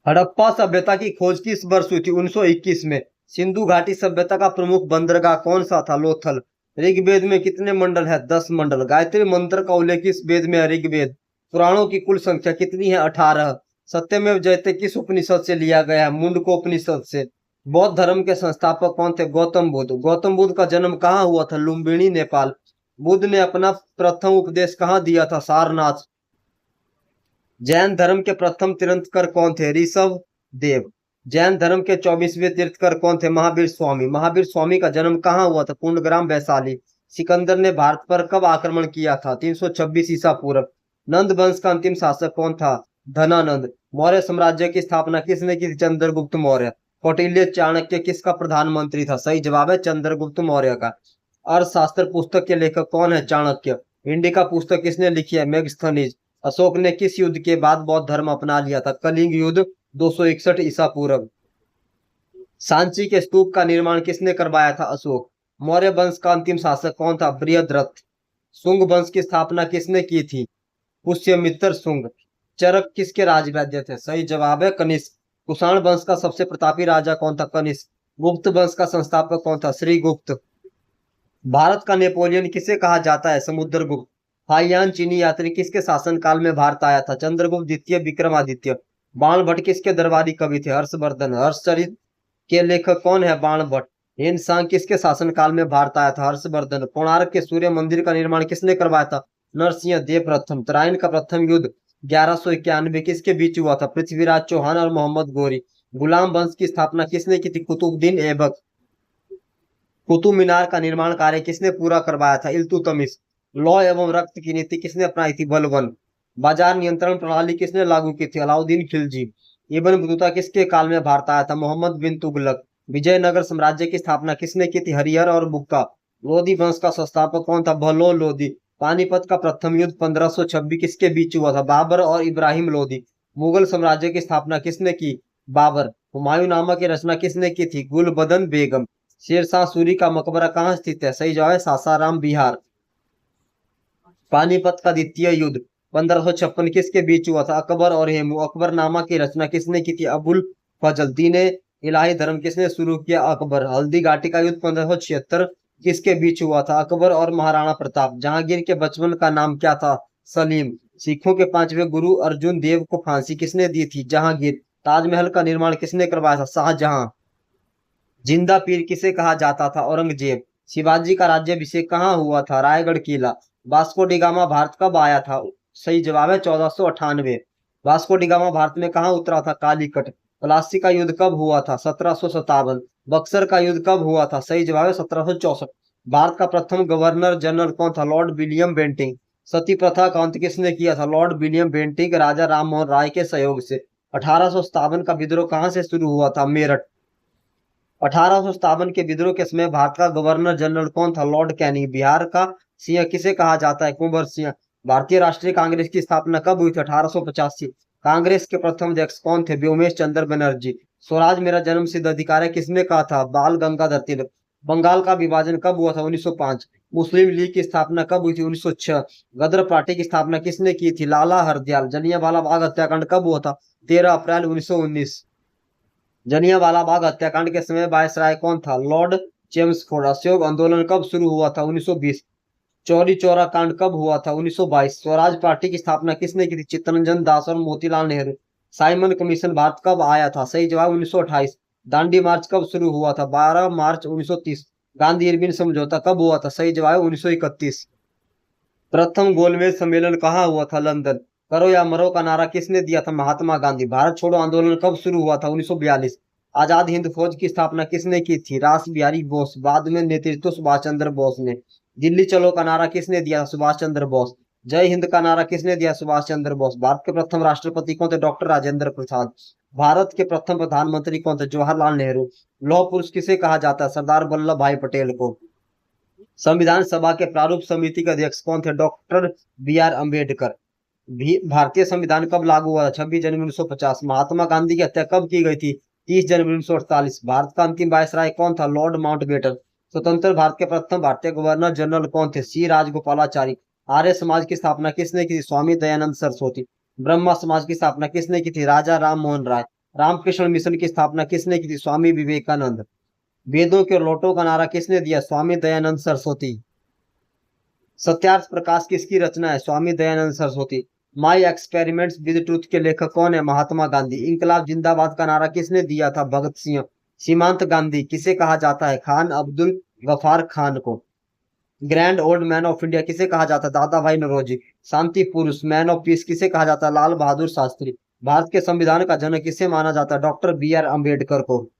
हड़प्पा सभ्यता की खोज किस वर्ष हुई थी? 1921 में। सिंधु घाटी सभ्यता का प्रमुख बंदरगाह कौन सा था? लोथल। ऋग्वेद में कितने मंडल है? 10 मंडल। गायत्री मंत्र का उल्लेख किस वेद में है? ऋग्वेद। पुराणों की कुल संख्या कितनी है? 18। सत्यमेव जयते किस उपनिषद से लिया गया है? मुंडको उपनिषद से। बौद्ध धर्म के संस्थापक कौन थे? गौतम बुद्ध। गौतम बुद्ध का जन्म कहाँ हुआ था? लुम्बिनी, नेपाल। बुद्ध ने अपना प्रथम उपदेश कहाँ दिया था? सारनाथ। जैन धर्म के प्रथम तीर्थंकर कौन थे? ऋषभ देव। जैन धर्म के 24वें तीर्थंकर कौन थे? महावीर स्वामी। महावीर स्वामी का जन्म कहाँ हुआ था? कुंडग्राम, वैशाली। सिकंदर ने भारत पर कब आक्रमण किया था? 326 ईसा पूर्व। नंद वंश का अंतिम शासक कौन था? धनानंद। मौर्य साम्राज्य की स्थापना किसने की थी? चंद्रगुप्त मौर्य। कौटिल्य चाणक्य किसका प्रधानमंत्री था? सही जवाब है चंद्रगुप्त मौर्य का। अर्थशास्त्र पुस्तक के लेखक कौन है? चाणक्य। इंडिका पुस्तक किसने लिखी है? मेगस्थनीज। अशोक ने किस युद्ध के बाद बौद्ध धर्म अपना लिया था? कलिंग युद्ध, 261 ईसा पूर्व। सांची के स्तूप का निर्माण किसने करवाया था? अशोक। मौर्य वंश का अंतिम शासक कौन था? बृहद्रथ। शुंग वंश की स्थापना किसने की थी? पुष्यमित्र शुंग। चरक किसके राजवैद्य थे? सही जवाब है कनिष्क। कुषाण वंश का सबसे प्रतापी राजा कौन था? कनिष्क। गुप्त वंश का संस्थापक कौन था? श्रीगुप्त। भारत का नेपोलियन किसे कहा जाता है? समुद्रगुप्त। हाइयान चीनी यात्री किसके शासनकाल में भारत आया था? चंद्रगुप्त द्वितीय, विक्रमादित्य। बाण भट्ट किसके दरबारी कवि थे? हर्षवर्धन। हर्षचरित के लेखक कौन है? बाण भट्ट। हिंद सांग किसके शासनकाल में भारत आया था? हर्षवर्धन। कोणार्क के सूर्य मंदिर का निर्माण किसने करवाया था? नरसिंह देव प्रथम। तराइन का प्रथम युद्ध 1191 किसके बीच हुआ था? पृथ्वीराज चौहान और मोहम्मद गोरी। गुलाम वंश की स्थापना किसने की थी? कुतुबुद्दीन ऐबक। कुतुब मीनार का निर्माण कार्य किसने पूरा करवाया था? इल्तुतमिश। लौ एवं रक्त की नीति किसने अपनाई थी? बलबन। बाजार नियंत्रण प्रणाली किसने लागू की थी? अलाउद्दीन खिलजी। इब्न बतूता किसके काल में भारत आया था? मोहम्मद बिन तुगलक। विजयनगर साम्राज्य की स्थापना किसने की थी? हरिहर और बुक्का। लोधी वंश का संस्थापक कौन था? बहलोल लोधी। पानीपत का प्रथम युद्ध 1526 किसके बीच हुआ था? बाबर और इब्राहिम लोधी। मुगल साम्राज्य की स्थापना किसने की? बाबर। हुमायूंनामा की रचना किसने की थी? गुलबदन बेगम। शेरशाह सूरी का मकबरा कहाँ स्थित है? सही जवाब है सासाराम, बिहार। पानीपत का द्वितीय युद्ध 1556 किसके बीच हुआ था? अकबर और हेमू। अकबरनामा की रचना किसने की थी? अबुल फजल। दीने इलाही धर्म किसने शुरू किया? अकबर। हल्दी घाटी का युद्ध 1576 किसके बीच हुआ था? अकबर और महाराणा प्रताप। जहांगीर के बचपन का नाम क्या था? सलीम। सिखों के पांचवें गुरु अर्जुन देव को फांसी किसने दी थी? जहांगीर। ताजमहल का निर्माण किसने करवाया था? शाहजहां। जिंदा पीर किसे कहा जाता था? औरंगजेब। शिवाजी का राज्याभिषेक कहाँ हुआ था? रायगढ़ किला। वास्को डिगामा भारत कब आया था? सही जवाब है 1498। वास्को डिगामा भारत में कहाँ उतरा था? कालीकट। प्लासी का युद्ध कब हुआ था? 1757। बक्सर का युद्ध कब हुआ था? सही जवाब है 1764। भारत का प्रथम गवर्नर जनरल कौन था? Lord William Bentinck. सती प्रथा का अंत किसने किया था? लॉर्ड विलियम बेंटिंक राजा राम मोहन राय के सहयोग से। 1857 का विद्रोह कहाँ से शुरू हुआ था? मेरठ। 1857 के विद्रोह के समय भारत का गवर्नर जनरल कौन था? Lord Canning. बिहार का सिंह किसे कहा जाता है? कुंवर सिंह। भारतीय राष्ट्रीय कांग्रेस की स्थापना कब हुई थी? 1885। कांग्रेस के प्रथम अध्यक्ष कौन थे? व्योमेश चंद्र बनर्जी। स्वराज मेरा जन्म सिद्ध अधिकार है किसने कहा था? बाल गंगाधर तिलक। बंगाल का विभाजन कब हुआ था? 1905। मुस्लिम लीग की स्थापना कब हुई थी? 1906। गदर पार्टी की स्थापना किसने की थी? लाला हरदयाल। जलियांवाला बाग हत्याकांड कब हुआ था? 13 अप्रैल 1919। जलियांवाला बाग हत्याकांड के समय वायसराय कौन था? Lord Chelmsford. असहयोग आंदोलन कब शुरू हुआ था? 1920। चौरी चौरा कांड कब हुआ था? 1922। स्वराज पार्टी की स्थापना किसने की थी? चित्तरंजन दास और मोतीलाल नेहरू। साइमन कमीशन भारत कब आया था? सही जवाब 1928। दांडी मार्च कब शुरू हुआ था? 12 मार्च 1930। गांधी इरविन समझौता कब हुआ था? सही जवाब 1931। प्रथम गोलमेज सम्मेलन कहाँ हुआ था? लंदन। करो या मरो का नारा किसने दिया था? महात्मा गांधी। भारत छोड़ो आंदोलन कब शुरू हुआ था? 1942। आजाद हिंद फौज की स्थापना किसने की थी? रास बिहारी बोस। बाद में नेतृत्व सुभाष चंद्र बोस ने। दिल्ली चलो का नारा किसने दिया? सुभाष चंद्र बोस। जय हिंद का नारा किसने दिया? सुभाष चंद्र बोस। भारत के प्रथम राष्ट्रपति कौन थे? डॉक्टर राजेंद्र प्रसाद। भारत के प्रथम प्रधानमंत्री कौन थे? जवाहरलाल नेहरू। लौह पुरुष किसे कहा जाता है? सरदार वल्लभ भाई पटेल को। संविधान सभा के प्रारूप समिति के अध्यक्ष कौन थे? Doctor B R Ambedkar. भारतीय संविधान कब लागू हुआ था? 26 जनवरी 1950। महात्मा गांधी की हत्या कब की गई थी? 30 जनवरी 1948। भारत का अंतिम वायसराय कौन था? Lord Mountbatten. स्वतंत्र भारत के प्रथम भारतीय गवर्नर जनरल कौन थे? सी राजगोपालाचारी। आर्य समाज की स्थापना किसने की थी? स्वामी दयानंद सरस्वती। ब्रह्मा समाज की स्थापना किसने की थी? राजा राम मोहन राय। रामकृष्ण मिशन की स्थापना किसने की थी? स्वामी विवेकानंद। वेदों के लौटो का नारा किसने दिया? स्वामी दयानंद सरस्वती। सत्यार्थ प्रकाश किसकी रचना है? Swami Dayanand Saraswati. My experiments with truth के लेखक कौन है? महात्मा गांधी। इंकलाब जिंदाबाद का नारा किसने दिया था? भगत सिंह। सीमांत गांधी किसे कहा जाता है? खान अब्दुल गफार खान को। Grand old man of India किसे कहा जाता है? दादा भाई नौरोजी। शांति पुरुष मैन ऑफ पीस किसे कहा जाता है? लाल बहादुर शास्त्री। भारत के संविधान का जनक किसे माना जाता है? डॉक्टर बी आर अम्बेडकर को।